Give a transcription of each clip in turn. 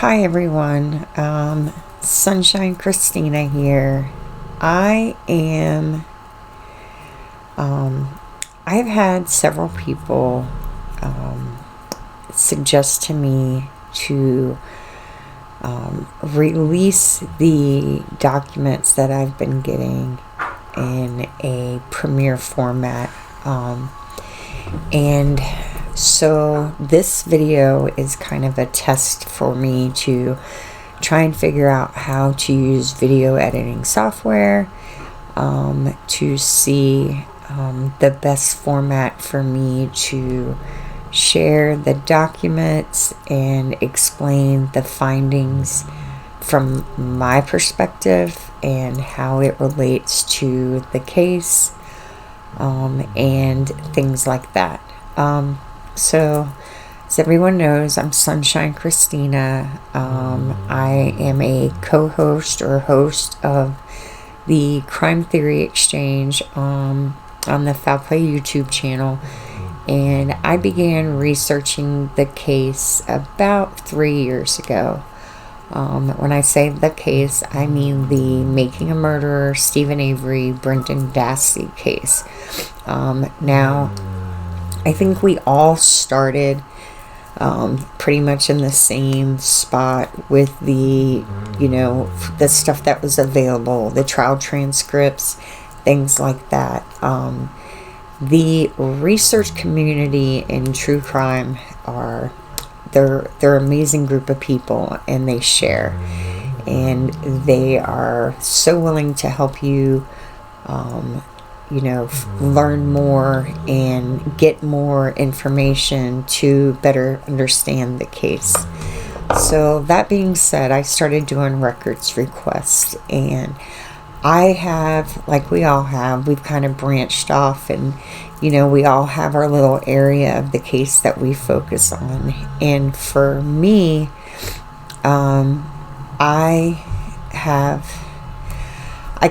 Hi everyone, SunshineChristina here. I've had several people suggest to me to release the documents that I've been getting in a Premiere format, and so this video is kind of a test for me to try and figure out how to use video editing software to see the best format for me to share the documents and explain the findings from my perspective and how it relates to the case, and things like that. So, as everyone knows, I'm SunshineChristina. I am a co-host or host of the Crime Theory Exchange on the Foul Play YouTube channel, and I began researching the case about 3 years ago. When I say the case, I mean the Making a Murderer, Steven Avery, Brendan Dassey case. Now, I think we all started pretty much in the same spot with the, the stuff that was available, the trial transcripts, things like that. The research community in true crime they're an amazing group of people, and they share, and they are so willing to help you learn more and get more information to better understand the case. So that being said, I started doing records requests, and I have, like we all have, we've kind of branched off, and we all have our little area of the case that we focus on. And for me, I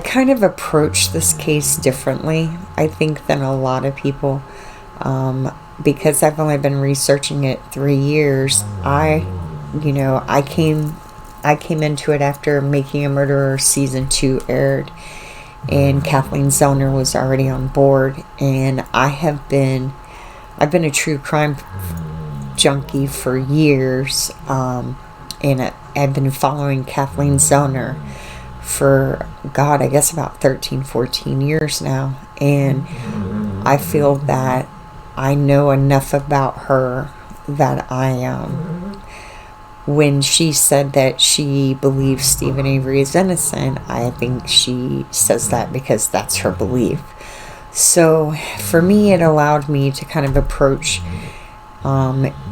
kind of approach this case differently, I think, than a lot of people, because I've only been researching it 3 years. I came into it after Making a Murderer Season 2 aired, and Kathleen Zellner was already on board, and I've been a true crime junkie for years, and I've been following Kathleen Zellner for, I guess about 13, 14 years now, and I feel that I know enough about her that when she said that she believes Steven Avery is innocent, I think she says that because that's her belief. So for me, it allowed me to kind of approach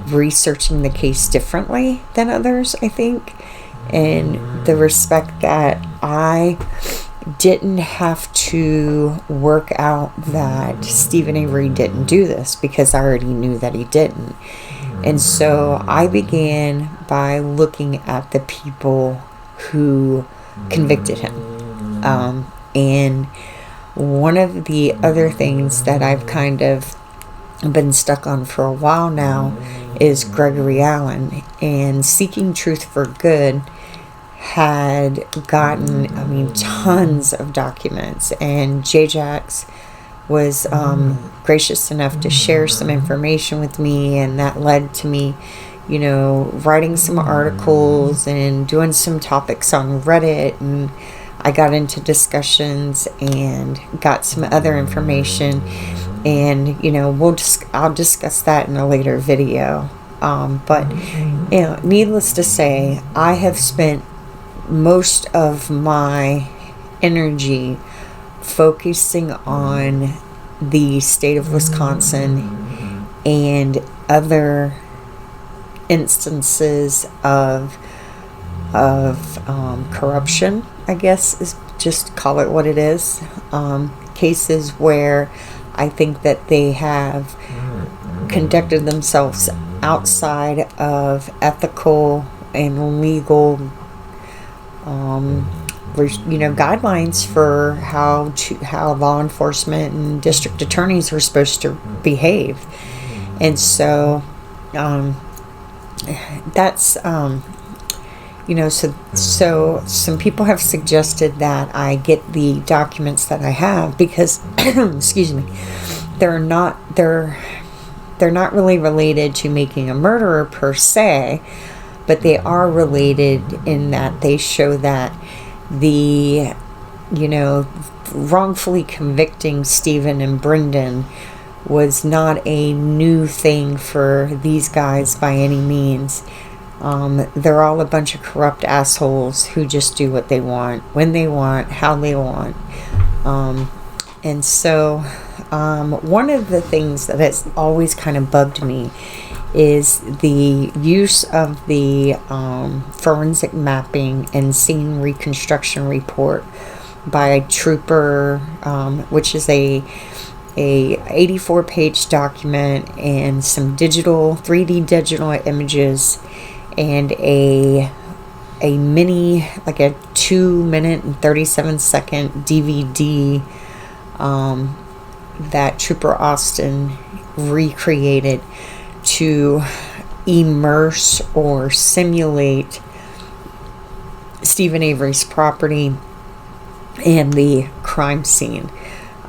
researching the case differently than others, I think, in the respect that I didn't have to work out that Steven Avery didn't do this, because I already knew that he didn't. And so I began by looking at the people who convicted him. And one of the other things that I've kind of been stuck on for a while now is Gregory Allen. And Seeking Truth for Good had gotten, tons of documents. And J-Jax was gracious enough to share some information with me, and that led to me, writing some articles and doing some topics on Reddit, and I got into discussions and got some other information, and I'll discuss that in a later video. But needless to say, I have spent most of my energy focusing on the state of Wisconsin and other instances of corruption, I guess, is just call it what it is. Cases where I think that they have conducted themselves outside of ethical and legal guidelines for how law enforcement and district attorneys are supposed to behave. And so that's so some people have suggested that I get the documents that I have because, excuse me, they're not really related to making a murderer per se, but they are related in that they show that the, wrongfully convicting Steven and Brendan was not a new thing for these guys by any means. They're all a bunch of corrupt assholes who just do what they want, when they want, how they want. And so one of the things that has always kind of bugged me is the use of the forensic mapping and scene reconstruction report by a trooper, which is a 84-page document and some 3D digital images and a mini, like a 2-minute and 37-second DVD that Trooper Austin recreated to immerse or simulate Steven Avery's property and the crime scene.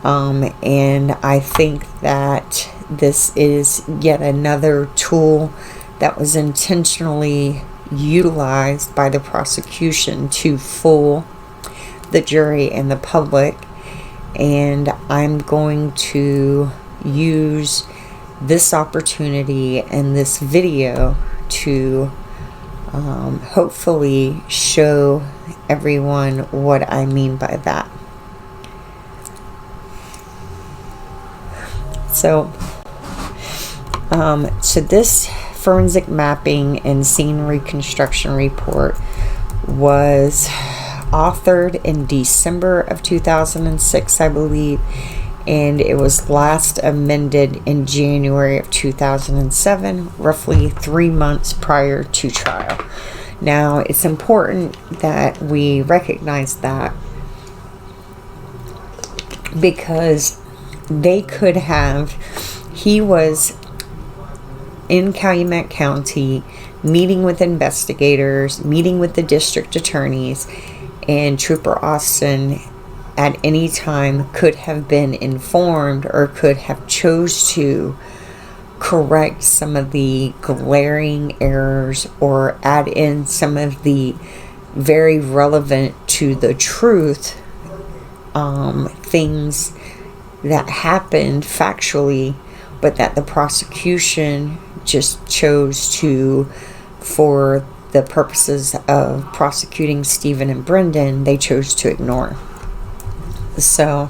And I think that this is yet another tool that was intentionally utilized by the prosecution to fool the jury and the public. And I'm going to use this opportunity and this video to hopefully show everyone what I mean by that. So this forensic mapping and scene reconstruction report was authored in December of 2006, I believe, and it was last amended in January of 2007, roughly 3 months prior to trial. Now, it's important that we recognize that because he was in Calumet County meeting with investigators, meeting with the district attorneys, and Trooper Austin at any time could have been informed or could have chose to correct some of the glaring errors or add in some of the very relevant to the truth things that happened factually, but that the prosecution just chose to, for the purposes of prosecuting Steven and Brendan, they chose to ignore. So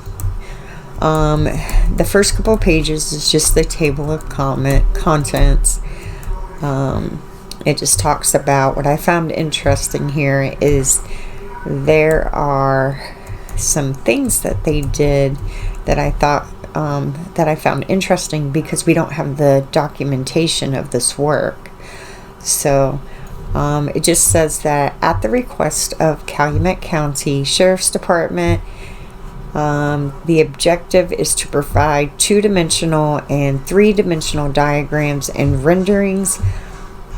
the first couple of pages is just the table of contents. It just talks about, what I found interesting here is there are some things that they did that I thought that I found interesting because we don't have the documentation of this work. So it just says that at the request of Calumet County Sheriff's Department, the objective is to provide 2-dimensional and 3-dimensional diagrams and renderings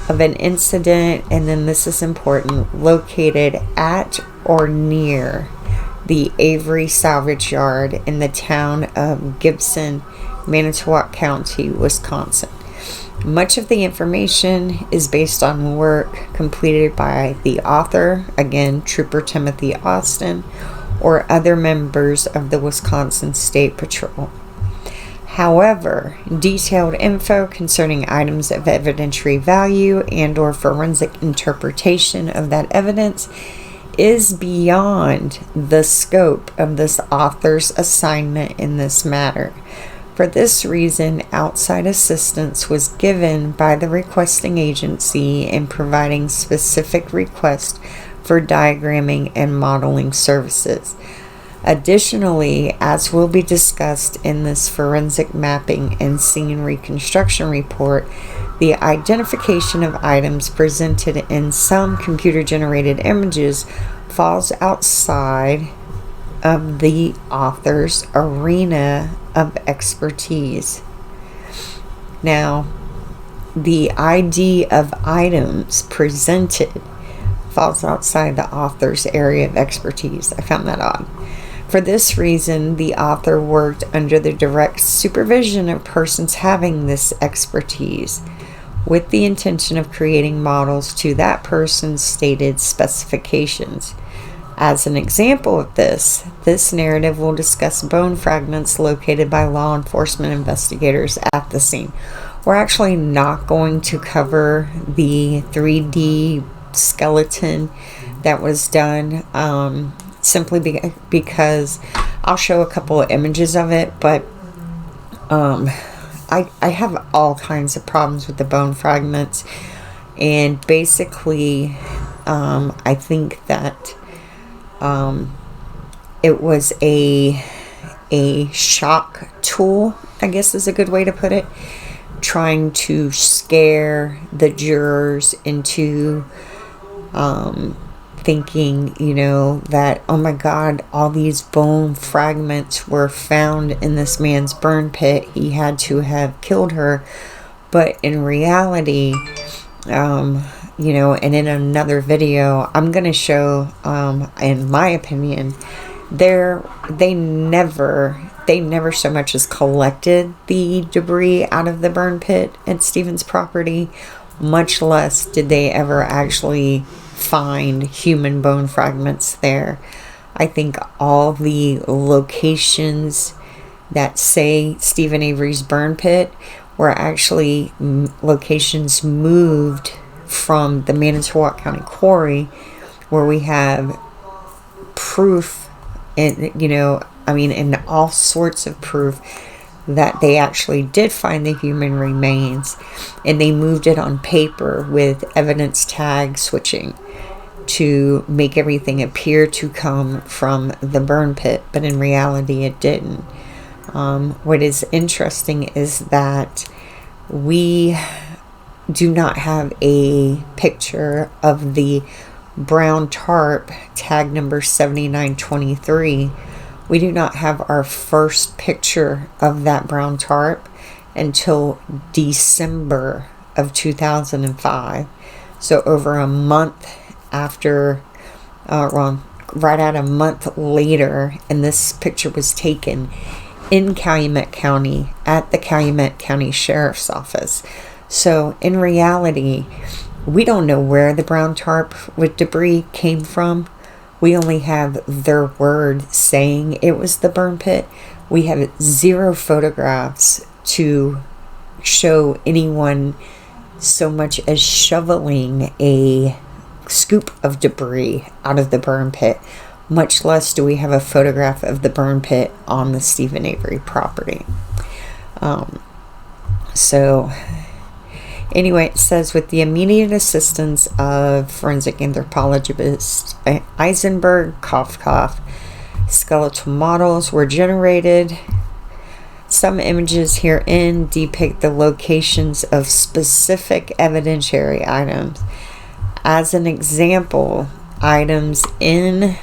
of an incident, and then this is important, located at or near the Avery Salvage Yard in the town of Gibson, Manitowoc County, Wisconsin. Much of the information is based on work completed by the author, again, Trooper Timothy Austin, or other members of the Wisconsin State Patrol. However, detailed info concerning items of evidentiary value and or forensic interpretation of that evidence is beyond the scope of this author's assignment in this matter. For this reason, outside assistance was given by the requesting agency in providing specific requests for diagramming and modeling services. Additionally, as will be discussed in this forensic mapping and scene reconstruction report, the identification of items presented in some computer-generated images falls outside of the author's arena of expertise. Now, the ID of items presented falls outside the author's area of expertise. I found that odd. For this reason, the author worked under the direct supervision of persons having this expertise, with the intention of creating models to that person's stated specifications. As an example of this narrative will discuss bone fragments located by law enforcement investigators at the scene. We're actually not going to cover the 3D skeleton that was done, simply because I'll show a couple of images of it, but I have all kinds of problems with the bone fragments, and basically I think that it was a shock tool, I guess is a good way to put it, trying to scare the jurors into thinking, you know, that, oh my God, all these bone fragments were found in this man's burn pit. He had to have killed her. But in reality, you know, and in another video, I'm going to show, in my opinion, they never so much as collected the debris out of the burn pit at Steven's property, much less did they ever actually find human bone fragments there. I think all the locations that say Steven Avery's burn pit were actually locations moved from the Manitowoc County Quarry, where we have proof, and you know, I mean, and all sorts of proof that they actually did find the human remains, and they moved it on paper with evidence tag switching to make everything appear to come from the burn pit, but in reality it didn't. What is interesting is that we do not have a picture of the brown tarp, tag number 7923. We do not have our first picture of that brown tarp until December of 2005. So over a month after, right at a month later, and this picture was taken in Calumet County at the Calumet County Sheriff's Office. So in reality, we don't know where the brown tarp with debris came from. We only have their word saying it was the burn pit. We have 0 photographs to show anyone so much as shoveling a scoop of debris out of the burn pit. Much less do we have a photograph of the burn pit on the Steven Avery property. So anyway, it says, with the immediate assistance of forensic anthropologist Eisenberg, cough cough, skeletal models were generated. Some images herein depict the locations of specific evidentiary items. As an example, items in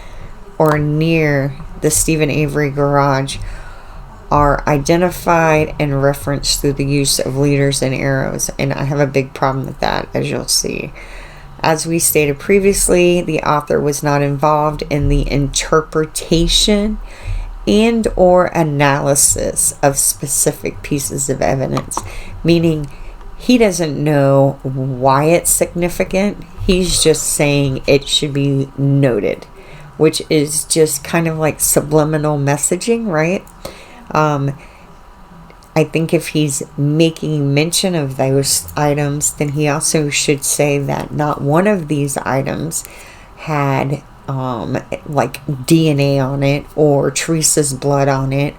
or near the Steven Avery garage are identified and referenced through the use of leaders and arrows, and I have a big problem with that, as you'll see. As we stated previously, the author was not involved in the interpretation and or analysis of specific pieces of evidence, meaning he doesn't know why it's significant. He's just saying it should be noted, which is just kind of like subliminal messaging, right? I think if he's making mention of those items, then he also should say that not one of these items had like DNA on it, or Teresa's blood on it,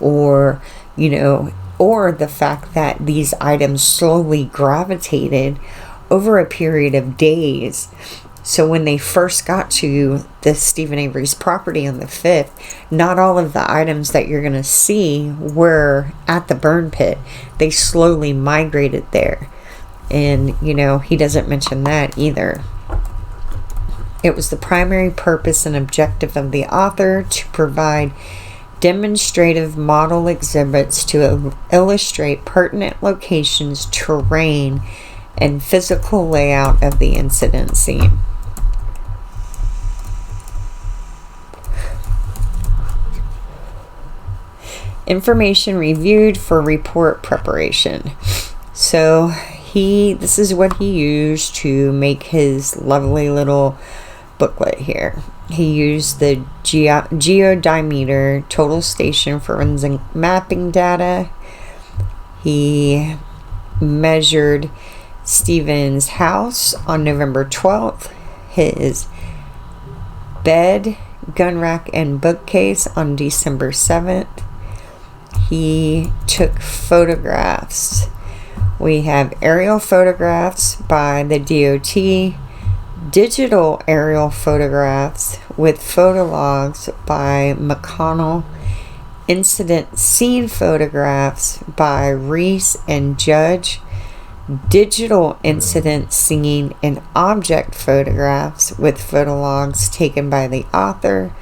or, you know, or the fact that these items slowly gravitated over a period of days. So when they first got to the Steven Avery's property on the 5th, not all of the items that you're going to see were at the burn pit. They slowly migrated there. And, you know, he doesn't mention that either. It was the primary purpose and objective of the author to provide demonstrative model exhibits to illustrate pertinent locations, terrain, and physical layout of the incident scene. Information reviewed for report preparation. So this is what he used to make his lovely little booklet here. He used the geodiameter total station forensic mapping data. He measured Steven's house on November 12th, his bed, gun rack, and bookcase on December 7th. He took photographs. We have aerial photographs by the DOT, digital aerial photographs with photo logs by McConnell, incident scene photographs by Reese and Judge, digital incident scene and object photographs with photo logs taken by the author,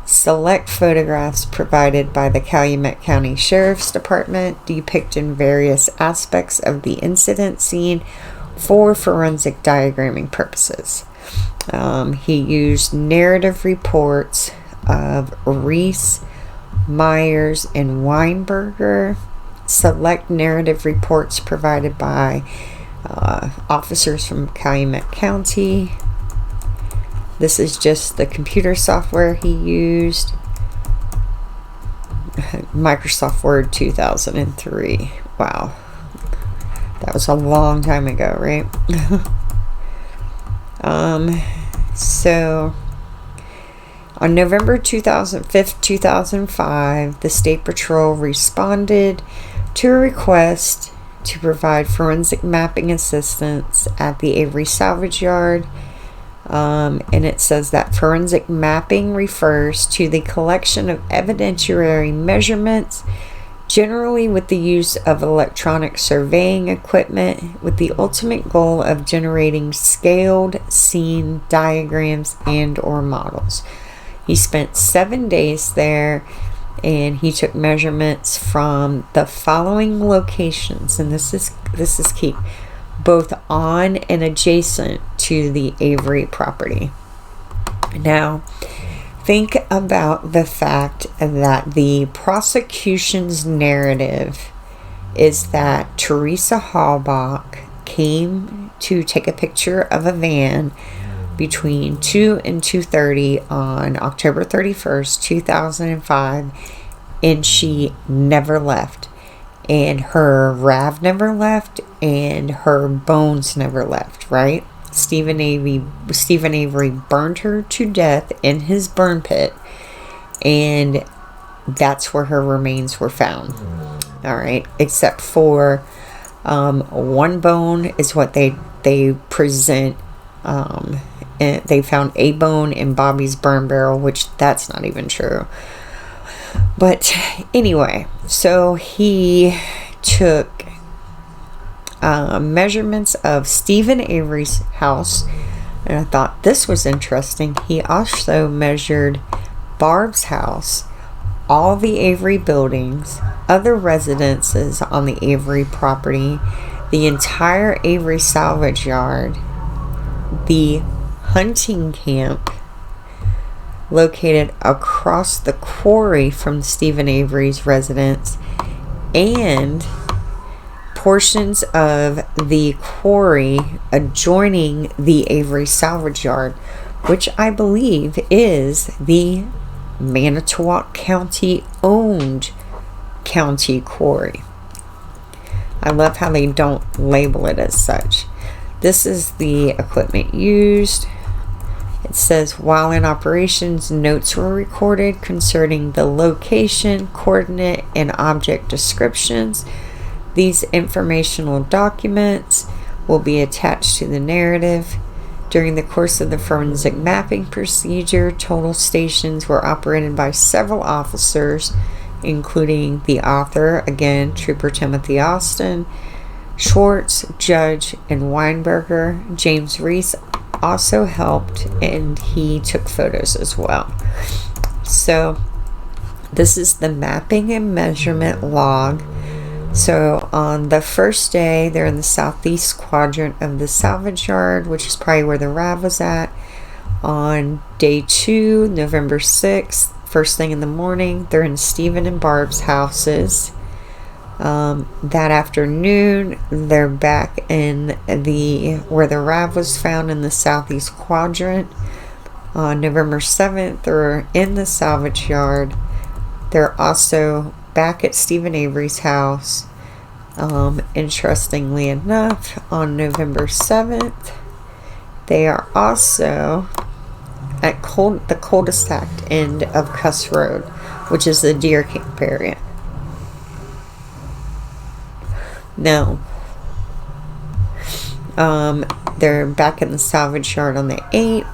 select photographs provided by the Calumet County Sheriff's Department depicting various aspects of the incident scene for forensic diagramming purposes. He used narrative reports of Reese, Myers, and Weinberger, select narrative reports provided by officers from Calumet County. This is just the computer software he used. Microsoft Word 2003. Wow. That was a long time ago, right? So, on November 2005, 2005, the State Patrol responded to a request to provide forensic mapping assistance at the Avery Salvage Yard. And it says that forensic mapping refers to the collection of evidentiary measurements, generally with the use of electronic surveying equipment, with the ultimate goal of generating scaled scene diagrams and or models. He spent 7 days there, and he took measurements from the following locations, and this is key, both on and adjacent to the Avery property. Now, think about the fact that the prosecution's narrative is that Teresa Halbach came to take a picture of a van between 2 and 2:30 on October 31st, 2005, and she never left. And her RAV never left, and her bones never left, right? Steven Avery burned her to death in his burn pit, and that's where her remains were found. All right, except for one bone is what they present. And they found a bone in Bobby's burn barrel, which that's not even true. But anyway, so he took measurements of Steven Avery's house, and I thought this was interesting. He also measured Barb's house, all the Avery buildings, other residences on the Avery property, the entire Avery salvage yard, the hunting camp located across the quarry from Steven Avery's residence, and portions of the quarry adjoining the Avery salvage yard, which I believe is the Manitowoc County owned county quarry. I love how they don't label it as such. This is the equipment used. It says, while in operations, notes were recorded concerning the location, coordinate, and object descriptions. These informational documents will be attached to the narrative. During the course of the forensic mapping procedure, total stations were operated by several officers, including the author, again, Trooper Timothy Austin, Schwartz, Judge, and Weinberger. James Reese also helped, and he took photos as well. So this is the mapping and measurement log. So on the first day, they're in the southeast quadrant of the salvage yard, which is probably where the RAV was at. On day 2, November 6th, first thing in the morning, they're in Steven and Barb's houses. That afternoon, they're back in where the RAV was found in the southeast quadrant. On November 7th, they're in the salvage yard. They're also back at Steven Avery's house. Interestingly enough, on November 7th, they are also at the cul-de-sac end of Cuss Road, which is the deer camp area. Now, they're back in the salvage yard on the 8th.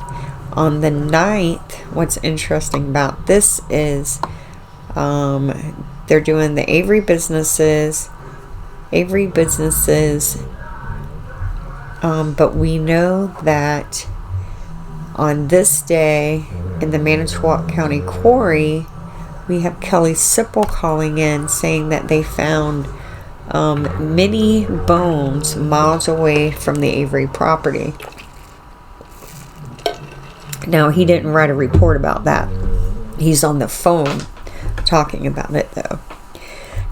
On the 9th, what's interesting about this is they're doing the Avery businesses, but we know that on this day in the Manitowoc County Quarry, we have Kelly Sipple calling in saying that they found many bones miles away from the Avery property. Now, he didn't write a report about that. He's on the phone talking about it, though.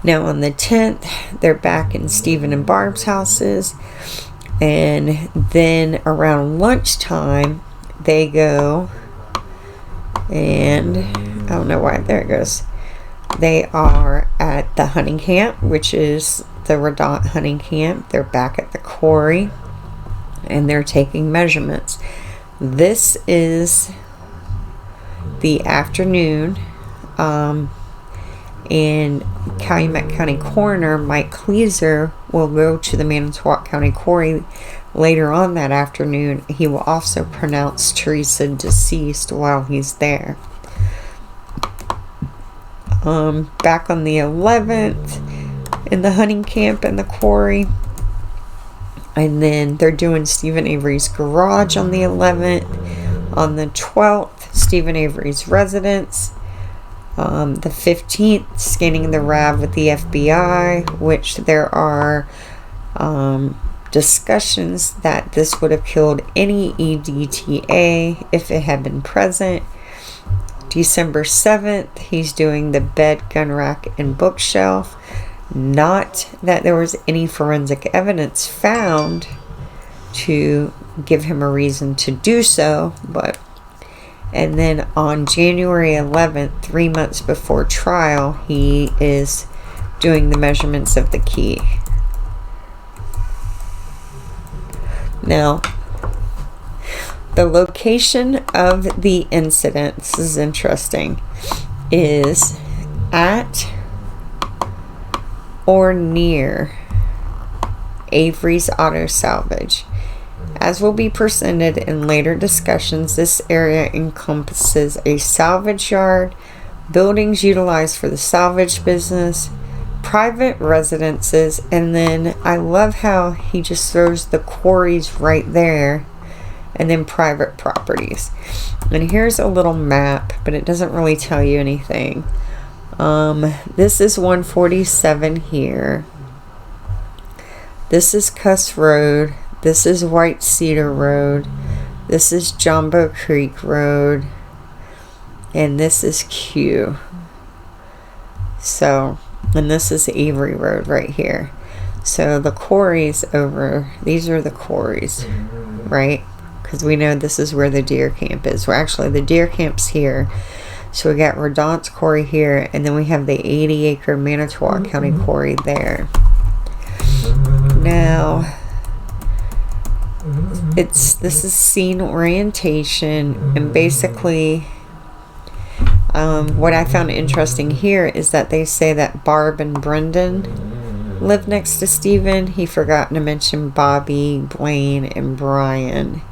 Now, on the 10th, they're back in Steven and Barb's houses. And then around lunchtime, they go, and I don't know why, there it goes. They are at the hunting camp, which is the Redont hunting camp. They're back at the quarry, and they're taking measurements. This is the afternoon, and Calumet County Coroner Mike Kleeser will go to the Manitowoc County Quarry later on that afternoon. He will also pronounce Teresa deceased while he's there. Back on the 11th in the hunting camp and the quarry, and then they're doing Steven Avery's garage on the 11th. On the 12th, Steven Avery's residence. The 15th, scanning the RAV with the FBI, which there are discussions that this would have killed any EDTA if it had been present. December 7th, he's doing the bed, gun rack, and bookshelf. Not that there was any forensic evidence found to give him a reason to do so, but. And then on January 11th, 3 months before trial, he is doing the measurements of the key. Now, the location of the incident, this is interesting, is at or near Avery's Auto Salvage. As will be presented in later discussions, this area encompasses a salvage yard, buildings utilized for the salvage business, private residences, and then I love how he just throws the quarries right there, and then private properties. And here's a little map, but it doesn't really tell you anything. This is 147 here. This is Cuss Road. This is White Cedar Road. This is Jumbo Creek Road. And this is Q. So, and this is Avery Road right here. So the quarries over, these are the quarries, right? Because we know this is where the deer camp is. Well, actually, the deer camp's here. So we got Redont's quarry here, and then we have the 80-acre Manitowoc County quarry there. Now, this is scene orientation, and basically what I found interesting here is that they say that Barb and Brendan live next to Steven. He forgot to mention Bobby, Blaine, and Brian.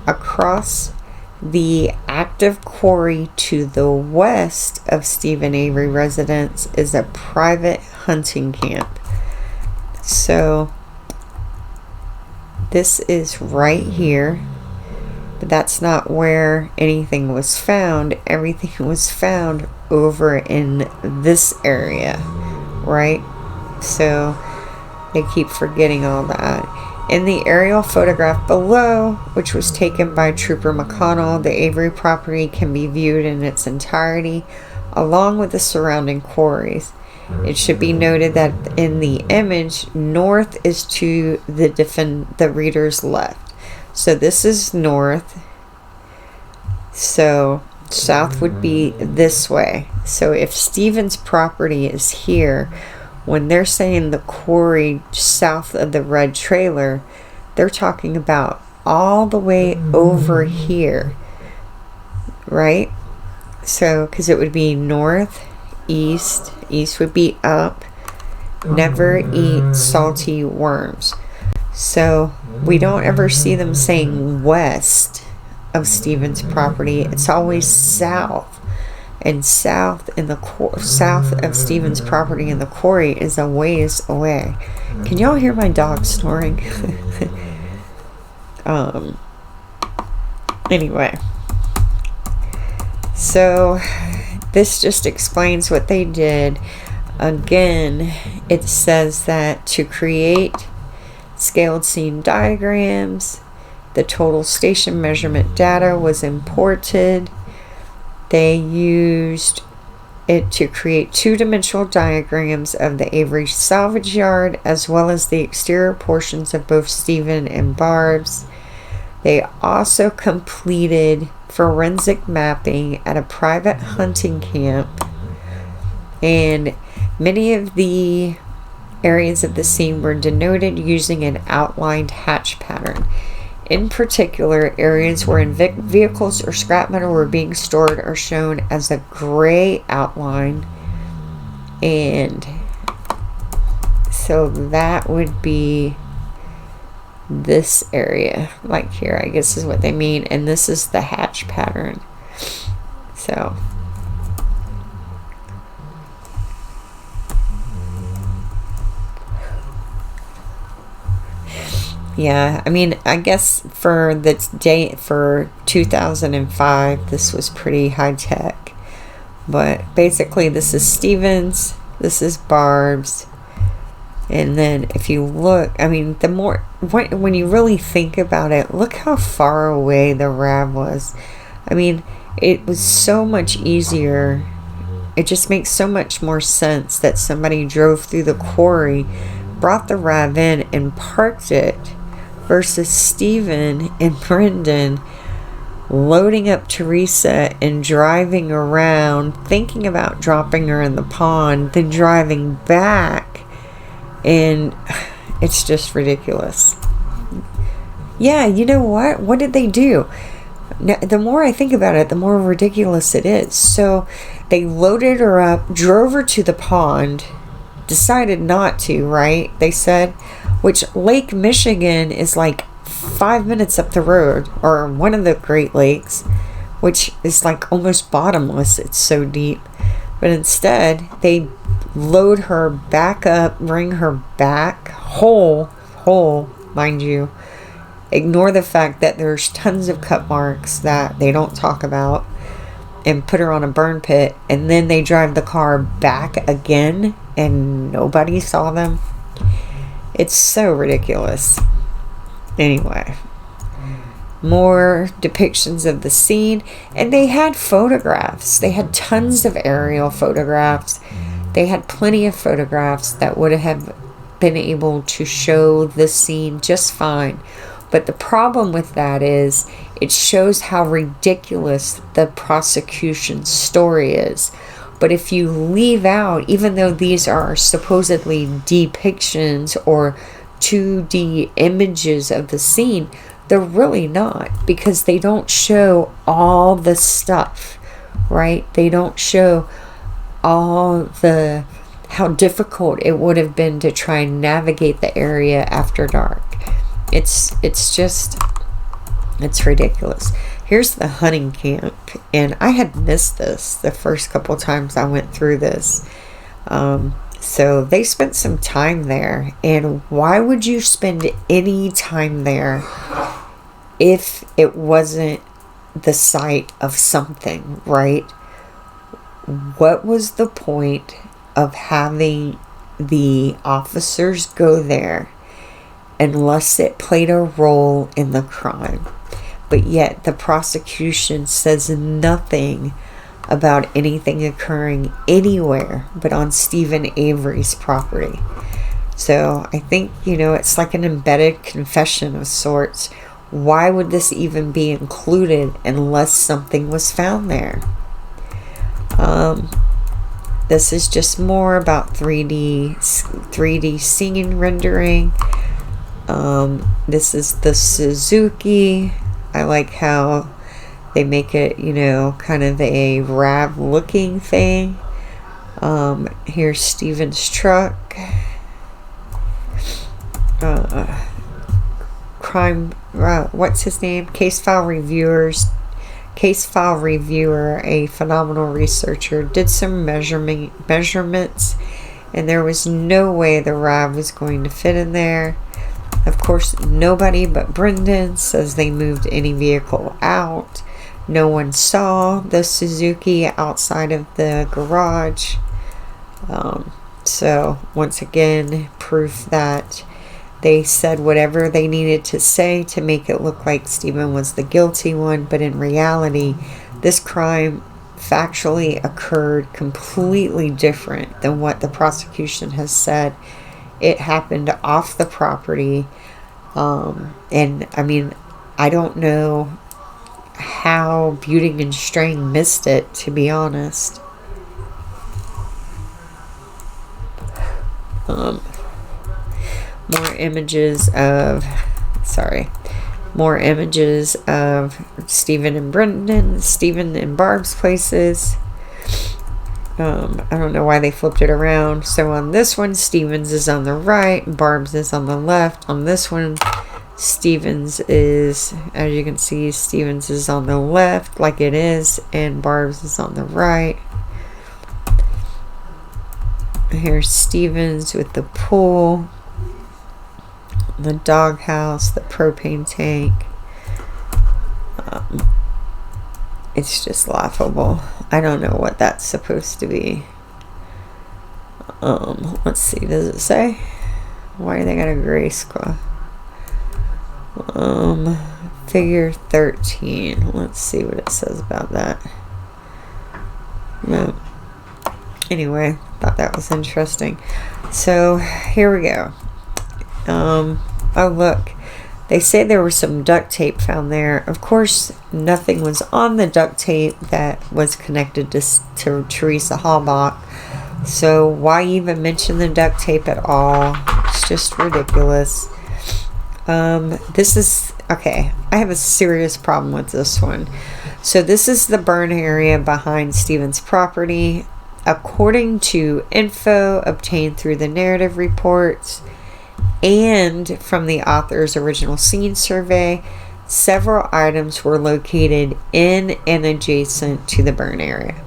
Across the active quarry to the west of Steven Avery residence is a private hunting camp. So this is right here, but that's not where anything was found. Everything was found over in this area, right? So they keep forgetting all that. In the aerial photograph below, which was taken by Trooper McConnell, the Avery property can be viewed in its entirety, along with the surrounding quarries. It should be noted that in the image, north is to the reader's left. So this is north. So south would be this way. So if Steven's property is here, when they're saying the quarry south of the red trailer, they're talking about all the way over here, right? So, because it would be north, east would be up, never eat salty worms. So, we don't ever see them saying west of Steven's property. It's always south. And south of Steven's property in the quarry is a ways away. Can y'all hear my dog snoring? Anyway, so this just explains what they did. Again, it says that to create scaled scene diagrams, the total station measurement data was imported. They used it to create two-dimensional diagrams of the Avery salvage yard, as well as the exterior portions of both Steven and Barb's. They also completed forensic mapping at a private hunting camp, and many of the areas of the scene were denoted using an outlined hatch pattern. In particular, areas where vehicles or scrap metal were being stored are shown as a gray outline. And so that would be this area, like here, I guess is what they mean. And this is the hatch pattern. So yeah, I mean, I guess for the date for 2005, this was pretty high tech. But basically, this is Steven's, this is Barb's, and then if you look, I mean, the more when you really think about it, look how far away the RAV was. I mean, it was so much easier. It just makes so much more sense that somebody drove through the quarry, brought the RAV in, and parked it, versus Steven and Brendan loading up Teresa and driving around, thinking about dropping her in the pond, then driving back. And it's just ridiculous. Yeah, you know what? What did they do? Now, the more I think about it, the more ridiculous it is. So they loaded her up, drove her to the pond, decided not to, right? They said, which Lake Michigan is like 5 minutes up the road, or one of the Great Lakes, which is like almost bottomless. It's so deep. But instead, they load her back up, bring her back whole, mind you. Ignore the fact that there's tons of cut marks that they don't talk about, and put her on a burn pit, and then they drive the car back again, and nobody saw them. It's so ridiculous. Anyway, more depictions of the scene, and they had photographs. They had tons of aerial photographs. They had plenty of photographs that would have been able to show the scene just fine. But the problem with that is it shows how ridiculous the prosecution's story is. But if you leave out, even though these are supposedly depictions or 2D images of the scene, they're really not, because they don't show all the stuff, right? They don't show all the how difficult it would have been to try and navigate the area after dark. It's ridiculous. Here's the hunting camp, and I had missed this the first couple times I went through this. So they spent some time there, and why would you spend any time there if it wasn't the site of something, right? What was the point of having the officers go there unless it played a role in the crime. But yet the prosecution says nothing about anything occurring anywhere but on Steven Avery's property. So I think, it's like an embedded confession of sorts. Why would this even be included unless something was found there? This is just more about 3D scene rendering. This is the Suzuki. I like how they make it, kind of a RAV looking thing. Here's Steven's truck. What's his name? Case file reviewer, a phenomenal researcher, did some measurements, and there was no way the RAV was going to fit in there. Of course, nobody but Brendan says they moved any vehicle out. No one saw the Suzuki outside of the garage. So once again, proof that they said whatever they needed to say to make it look like Steven was the guilty one, but in reality, this crime factually occurred completely different than what the prosecution has said. It happened off the property, and I mean, I don't know how Buting and Strang missed it, to be honest. More images of Steven and Brendan, Steven and Barb's places. I don't know why they flipped it around. So on this one, Steven's is on the right, Barb's is on the left. On this one, Steven's is, as you can see, Steven's is on the left like it is, and Barb's is on the right. Here's Steven's with the pool, the doghouse, the propane tank. It's just laughable. I don't know what that's supposed to be. Let's see, does it say? Why do they got a gray square? Figure 13. Let's see what it says about that. No. Anyway, thought that was interesting. So here we go. Oh look, they say there was some duct tape found there. Of course, nothing was on the duct tape that was connected to Teresa Halbach. So why even mention the duct tape at all? It's just ridiculous. This is, okay, I have a serious problem with this one. So this is the burn area behind Steven's property. According to info obtained through the narrative reports and from the author's original scene survey, several items were located in and adjacent to the burn area.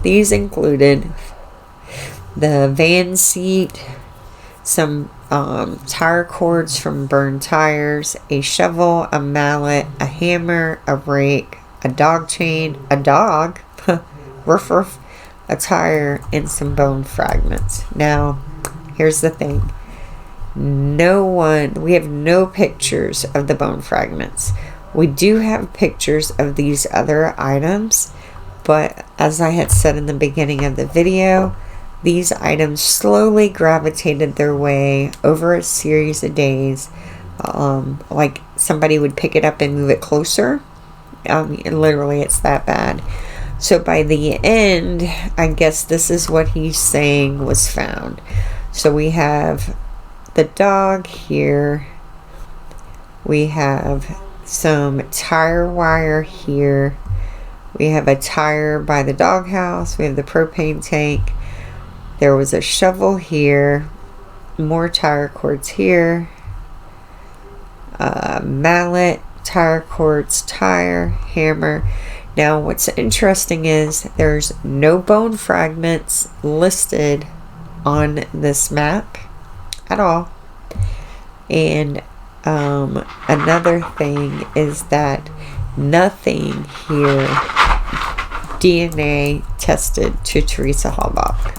These included the van seat, some tire cords from burned tires, a shovel, a mallet, a hammer, a rake, a dog chain, a dog, ruff ruff, a tire, and some bone fragments. Now, here's the thing. We have no pictures of the bone fragments. We do have pictures of these other items, but as I had said in the beginning of the video, these items slowly gravitated their way over a series of days. Like somebody would pick it up and move it closer. Literally, it's that bad. So by the end, I guess this is what he's saying was found. So we have the dog here. We have some tire wire here. We have a tire by the doghouse. We have the propane tank. There was a shovel here. More tire cords here. Mallet, tire cords, tire, hammer. Now what's interesting is there's no bone fragments listed on this map at all. And another thing is that nothing here DNA tested to Teresa Halbach.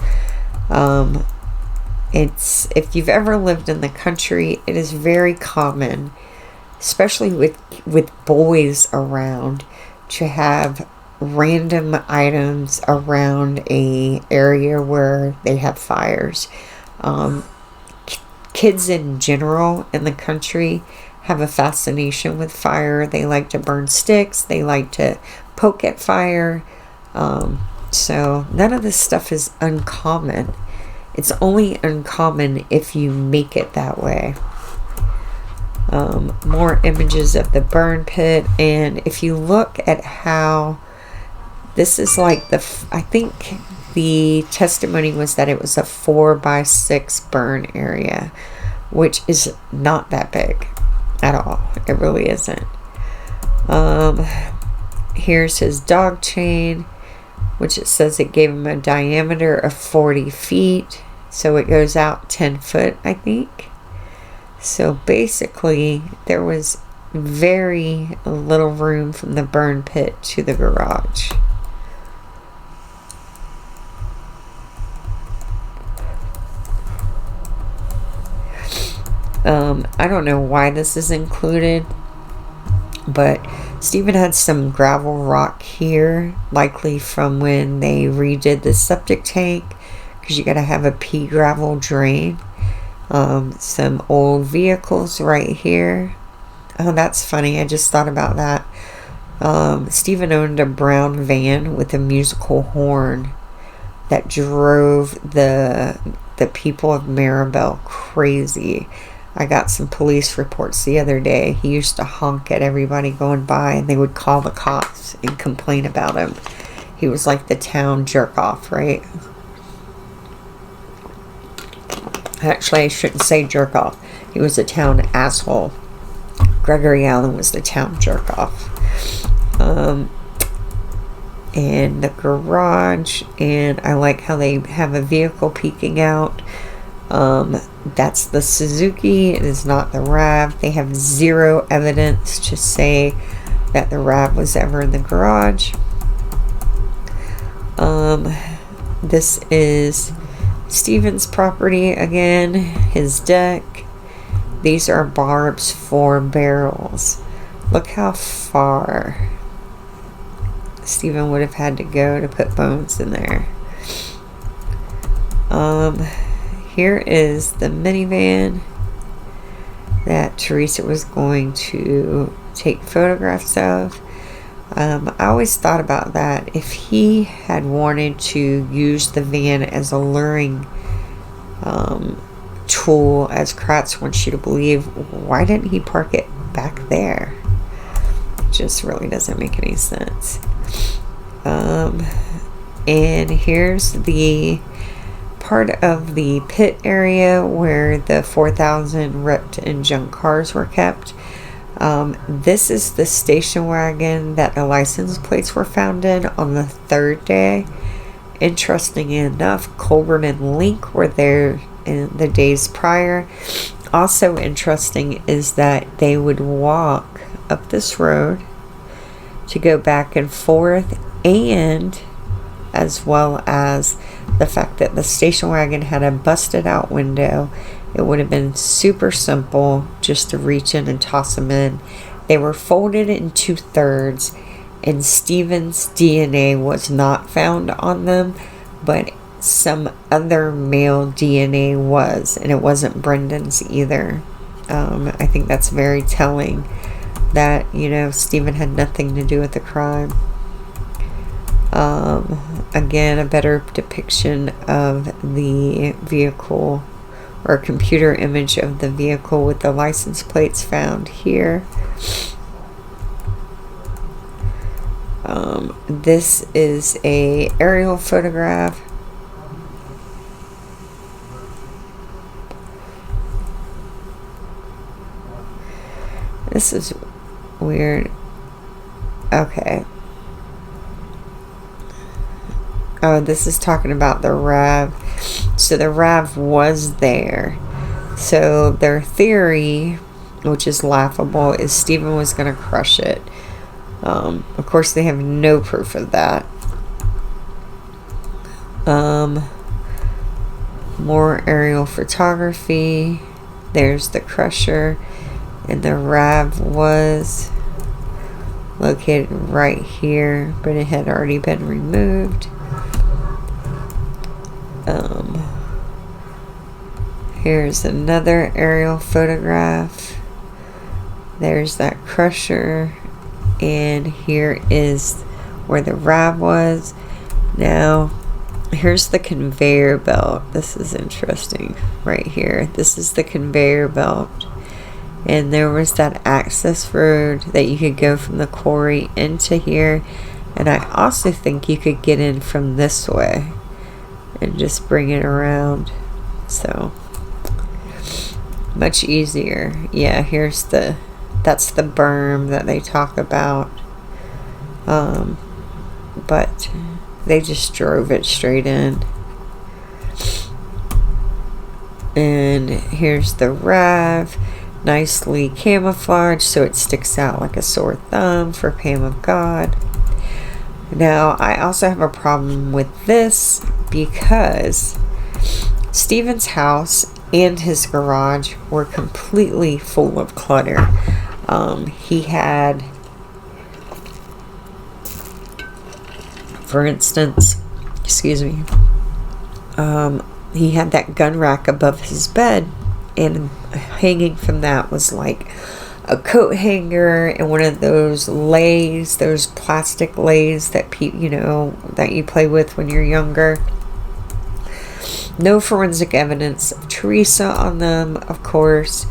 if you've ever lived in the country, it is very common, especially with boys around, to have random items around a area where they have fires. Kids in general in the country have a fascination with fire. They like to burn sticks. They like to poke at fire. So none of this stuff is uncommon. It's only uncommon if you make it that way. More images of the burn pit. And if you look at how this is like I think the testimony was that it was a 4x6 burn area, which is not that big at all. It really isn't. Here's his dog chain, which it says it gave him a diameter of 40 feet. So it goes out 10 foot, I think. So basically, there was very little room from the burn pit to the garage. I don't know why this is included, but Steven had some gravel rock here, likely from when they redid the septic tank, because you got to have a pea gravel drain. Some old vehicles right here. Oh, that's funny. I just thought about that. Steven owned a brown van with a musical horn that drove the people of Maribel crazy. I got some police reports the other day. He used to honk at everybody going by, and they would call the cops and complain about him. He was like the town jerk off, right? Actually, I shouldn't say jerk off. He was a town asshole. Gregory Allen was the town jerk off. And the garage, and I like how they have a vehicle peeking out. That's the Suzuki. It is not the RAV. They have zero evidence to say that the RAV was ever in the garage. This is Steven's property again, his deck. These are Barb's 4 barrels. Look how far Steven would have had to go to put bones in there. Here is the minivan that Teresa was going to take photographs of. I always thought about that. If he had wanted to use the van as a luring tool, as Kratz wants you to believe, why didn't he park it back there? It just really doesn't make any sense. And here's the part of the pit area where the 4,000 ripped and junk cars were kept. This is the station wagon that the license plates were found in on the 3rd day. Interestingly enough, Colburn and Link were there in the days prior. Also interesting is that they would walk up this road to go back and forth, and as well as the fact that the station wagon had a busted out window. It would have been super simple just to reach in and toss them in. They were folded in 2/3, and Steven's DNA was not found on them, but some other male DNA was, and it wasn't Brendan's either. I think that's very telling that, Steven had nothing to do with the crime. Again, a better depiction of the vehicle, or a computer image of the vehicle with the license plates found here. This is a aerial photograph. This is weird. Okay. Oh, this is talking about the RAV. So the RAV was there. So their theory, which is laughable, is Steven was going to crush it. Of course, they have no proof of that. More aerial photography. There's the crusher, and the RAV was located right here, but it had already been removed. Here's another aerial photograph. There's that crusher, and here is where the RAV was. Now, here's the conveyor belt. This is interesting right here. This is the conveyor belt. And there was that access road that you could go from the quarry into here. And I also think you could get in from this way and just bring it around. So, much easier. Yeah, that's the berm that they talk about. But they just drove it straight in. And here's the RAV, nicely camouflaged so it sticks out like a sore thumb for Pam of God. Now, I also have a problem with this because Steven's house and his garage were completely full of clutter. He had, for instance, he had that gun rack above his bed, and hanging from that was like a coat hanger and one of those leis, those plastic leis that that you play with when you're younger. No forensic evidence of Teresa on them, of course.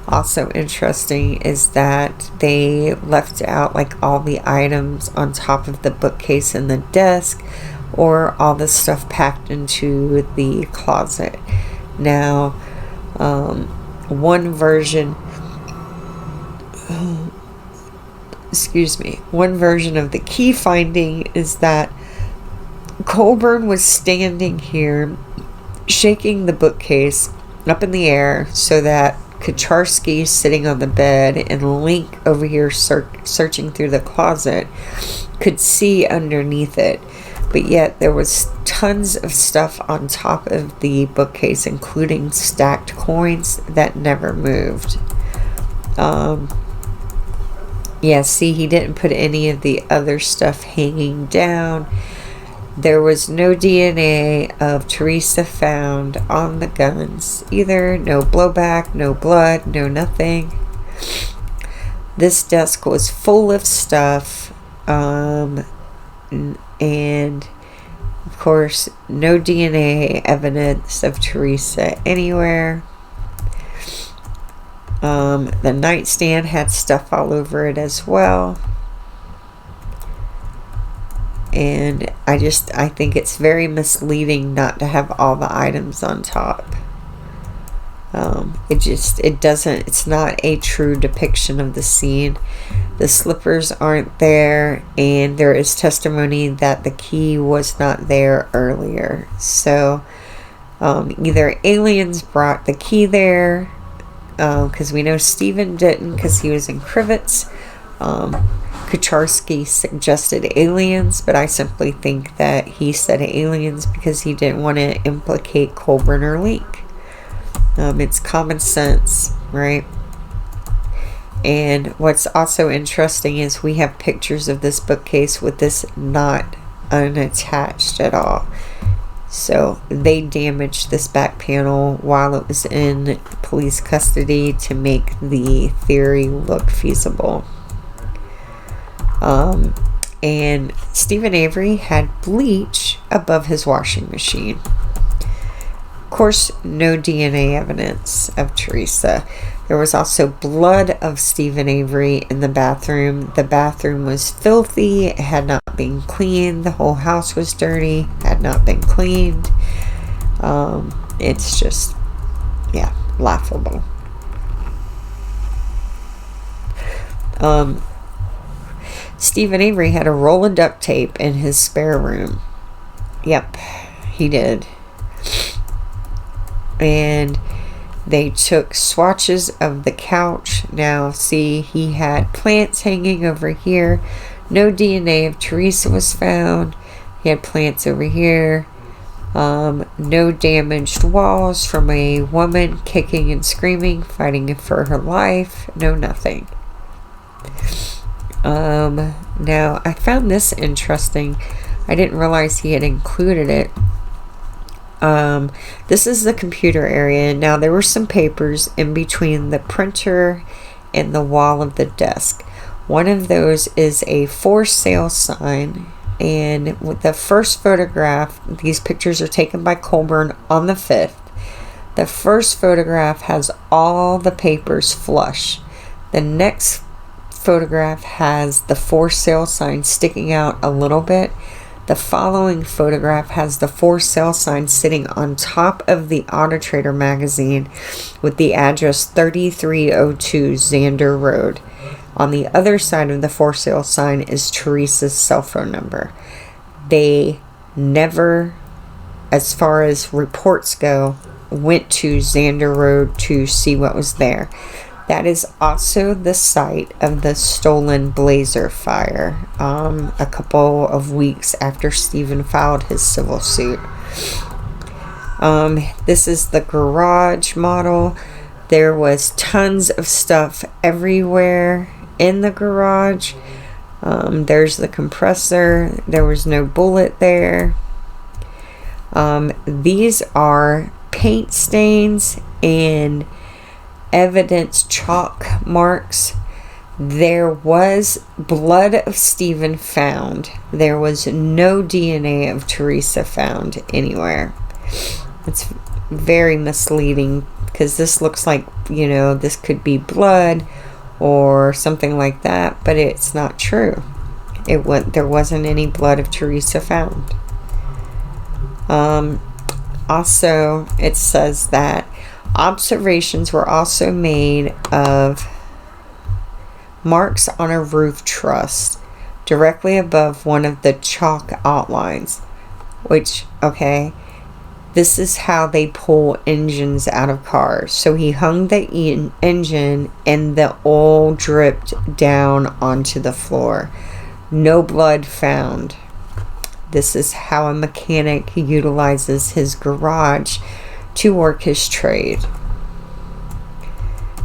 Also interesting is that they left out like all the items on top of the bookcase and the desk, or all the stuff packed into the closet. Now, one version of the key finding is that Colburn was standing here shaking the bookcase up in the air so that Kacharski, sitting on the bed, and Link over here searching through the closet, could see underneath it. But yet there was tons of stuff on top of the bookcase, including stacked coins that never moved. Yeah, see, he didn't put any of the other stuff hanging down. There was no DNA of Teresa found on the guns either. No blowback, no blood, no nothing. This desk was full of stuff. And of course, no DNA evidence of Teresa anywhere. The nightstand had stuff all over it as well. And I think it's very misleading not to have all the items on top. It's not a true depiction of the scene. The slippers aren't there, and there is testimony that the key was not there earlier. So, either aliens brought the key there, because we know Steven didn't, because he was in Kratz. Kacharski suggested aliens, but I simply think that he said aliens because he didn't want to implicate Colburn or Link. It's common sense, right? And what's also interesting is we have pictures of this bookcase with this not unattached at all. So they damaged this back panel while it was in police custody to make the theory look feasible. And Steven Avery had bleach above his washing machine. Of course, no DNA evidence of Teresa. There was also blood of Steven Avery in the bathroom. The bathroom was filthy. It had not been cleaned. The whole house was dirty. Had not been cleaned. It's just, laughable. Steven Avery had a roll of duct tape in his spare room. Yep, he did. And they took swatches of the couch. Now, see, he had plants hanging over here. No DNA of Teresa was found. He had plants over here. No damaged walls from a woman kicking and screaming, fighting for her life. No nothing. Now, I found this interesting. I didn't realize he had included it. This is the computer area. Now, there were some papers in between the printer and the wall of the desk. One of those is a for sale sign. And with the first photograph, these pictures are taken by Colburn on the 5th. The first photograph has all the papers flush. The next photograph has the for sale sign sticking out a little bit. The following photograph has the for sale sign sitting on top of the Auto Trader magazine with the address 3302 Xander Road. On the other side of the for sale sign is Teresa's cell phone number. They never, as far as reports go, went to Xander Road to see what was there. That is also the site of the stolen Blazer fire, a couple of weeks after Steven filed his civil suit. This is the garage model. There was tons of stuff everywhere in the garage. There's the compressor. There was no bullet there. These are paint stains and evidence chalk marks. There was blood of Steven found. There was no DNA of Teresa found anywhere. It's very misleading because this looks like, this could be blood or something like that, but it's not true. There wasn't any blood of Teresa found. Also, it says that observations were also made of marks on a roof truss directly above one of the chalk outlines, which, okay, this is how they pull engines out of cars. So he hung the engine and the oil dripped down onto the floor. No blood found. This is how a mechanic utilizes his garage to work his trade.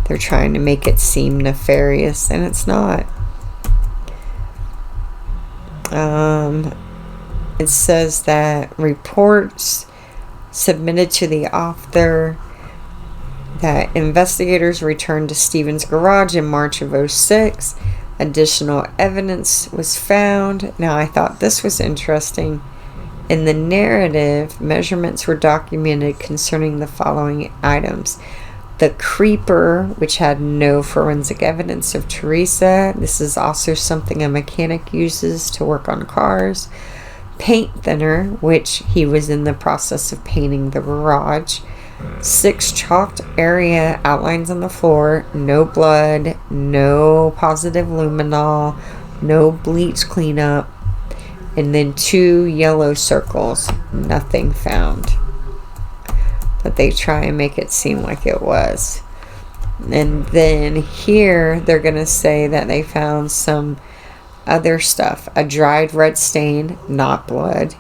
They're trying to make it seem nefarious, and it's not. It says that reports submitted to the author that investigators returned to Steven's garage in March of 2006. Additional evidence was found. Now, I thought this was interesting. In the narrative, measurements were documented concerning the following items. The creeper, which had no forensic evidence of Teresa. This is also something a mechanic uses to work on cars. Paint thinner, which he was in the process of painting the garage. 6 chalked area outlines on the floor. No blood, no positive luminol, no bleach cleanup. And then 2 yellow circles. Nothing found. But they try and make it seem like it was. And then here they're going to say that they found some other stuff. A dried red stain, not blood.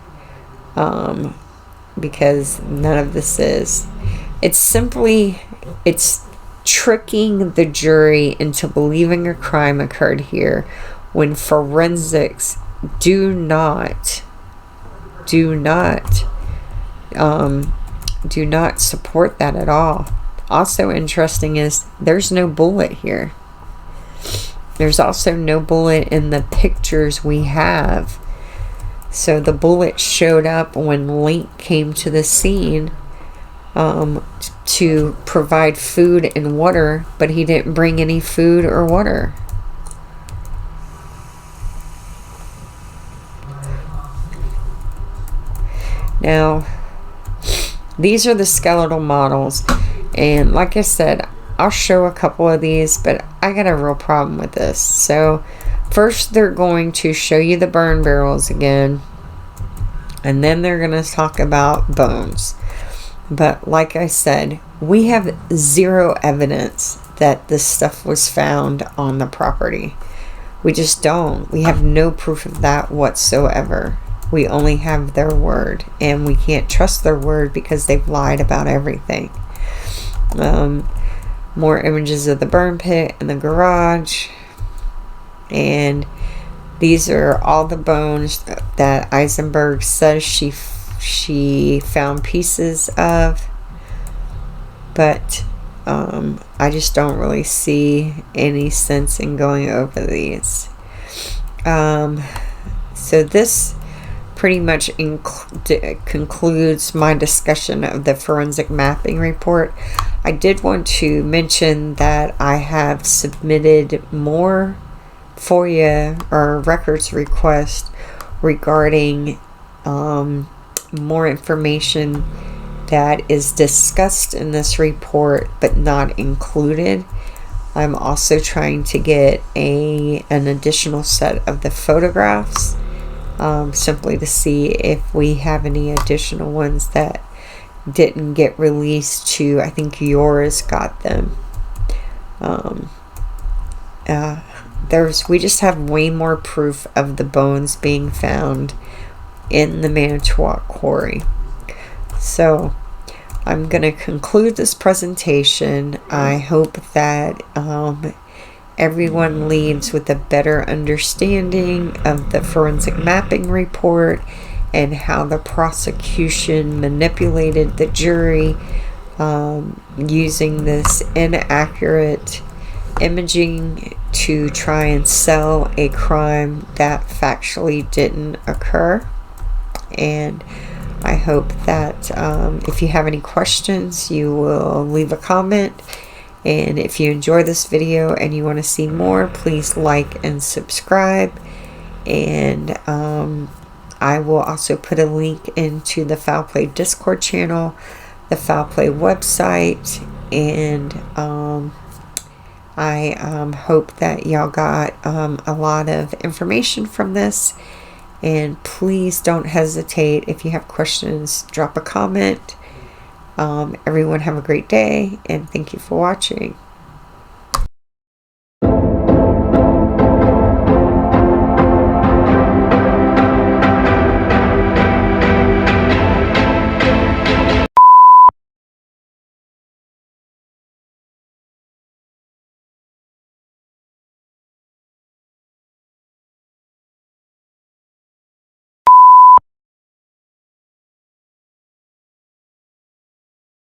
Because none of this is. It's tricking the jury into believing a crime occurred here when forensics do not support that at all. Also interesting is there's no bullet here. There's also no bullet in the pictures we have. So the bullet showed up when Link came to the scene to provide food and water, but he didn't bring any food or water. Now, these are the skeletal models, and like I said, I'll show a couple of these, but I got a real problem with this. So first they're going to show you the burn barrels again, and then they're going to talk about bones. But like I said, we have zero evidence that this stuff was found on the property. We just don't. We have no proof of that whatsoever. We only have their word, and we can't trust their word because they've lied about everything. More images of the burn pit and the garage. And these are all the bones that Eisenberg says she found pieces of. But I just don't really see any sense in going over these. So this pretty much concludes my discussion of the forensic mapping report. I did want to mention that I have submitted more FOIA or records requests regarding more information that is discussed in this report but not included. I'm also trying to get an additional set of the photographs, simply to see if we have any additional ones that didn't get released to, I think yours got them. We just have way more proof of the bones being found in the Manitowoc quarry. So I'm going to conclude this presentation. I hope that everyone leaves with a better understanding of the forensic mapping report and how the prosecution manipulated the jury using this inaccurate imaging to try and sell a crime that factually didn't occur. And I hope that if you have any questions, you will leave a comment. And if you enjoy this video and you want to see more, please like and subscribe. And I will also put a link into the Foul Play Discord channel, the Foul Play website, and I hope that y'all got a lot of information from this. And please don't hesitate. If you have questions, drop a comment. Everyone have a great day, and thank you for watching.